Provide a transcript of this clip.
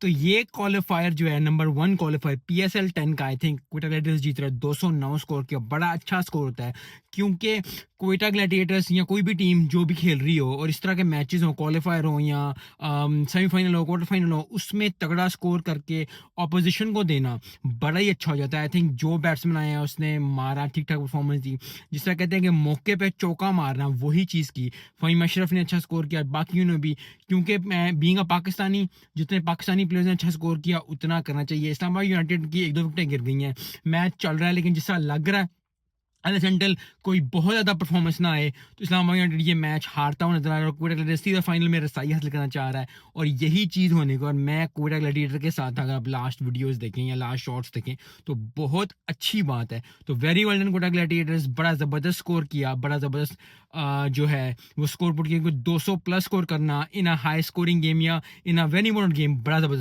तो ये क्वालिफायर जो है नंबर 1 क्वालिफायर पीएसएल 10 का आई थिंक क्वेटा ग्लैडिएटर्स जीत रहा है 209 स्कोर किया, बड़ा अच्छा स्कोर होता है क्योंकि क्वेटा ग्लैडिएटर्स या कोई भी टीम जो भी खेल रही हो और इस तरह के मैचेस हो, क्वालिफायर हो या सेमीफाइनल हो, क्वार्टर फाइनल हो, उसमें तगड़ा स्कोर करके ऑपोजिशन को देना बड़ा ही अच्छा हो जाता है। आई थिंक जो बैट्समैन आया है उसने मारा, ठीक ठाक परफॉर्मेंस दी, जिस तरह कहते हैं कि मौके पे चौका मारना, वही चीज़ की। फ़हीम अशरफ ने अच्छा स्कोर किया, बाकियों ने भी, क्योंकि मैं बीइंग अ पाकिस्तानी, जितने पाकिस्तानी प्लेयर्स ने अच्छा स्कोर किया उतना करना चाहिए। इस्लामाबाद यूनाइटेड की 1-2 विकेटें गिर गई हैं, मैच चल रहा है, लेकिन जिस तरह लग रहा है अनलेस अनटिल कोई बहुत ज़्यादा परफॉर्मेंस ना आए तो इस्लामाबाद यूनाइटेड ये मैच हारता हुआ नजर आ रहा है और कोयटा ग्लैडिएटर्स सीधा फाइनल में रसाई हासिल करना चाह रहा है। और यही चीज़ होने को, और मैं कोयटा ग्लैडिएटर के साथ, अगर आप लास्ट वीडियोस देखें या लास्ट शॉट्स देखें तो बहुत अच्छी बात है। तो very well done Quetta Gladiators, बड़ा ज़बरदस्त स्कोर किया, बड़ा ज़बरदस्त जो है वो स्कोर पुट किया। 200 प्लस स्कोर करना इन अ हाई स्कोरिंग गेम या इन अ वेरी इंपॉर्टेंट गेम, बड़ा ज़बरदस्त।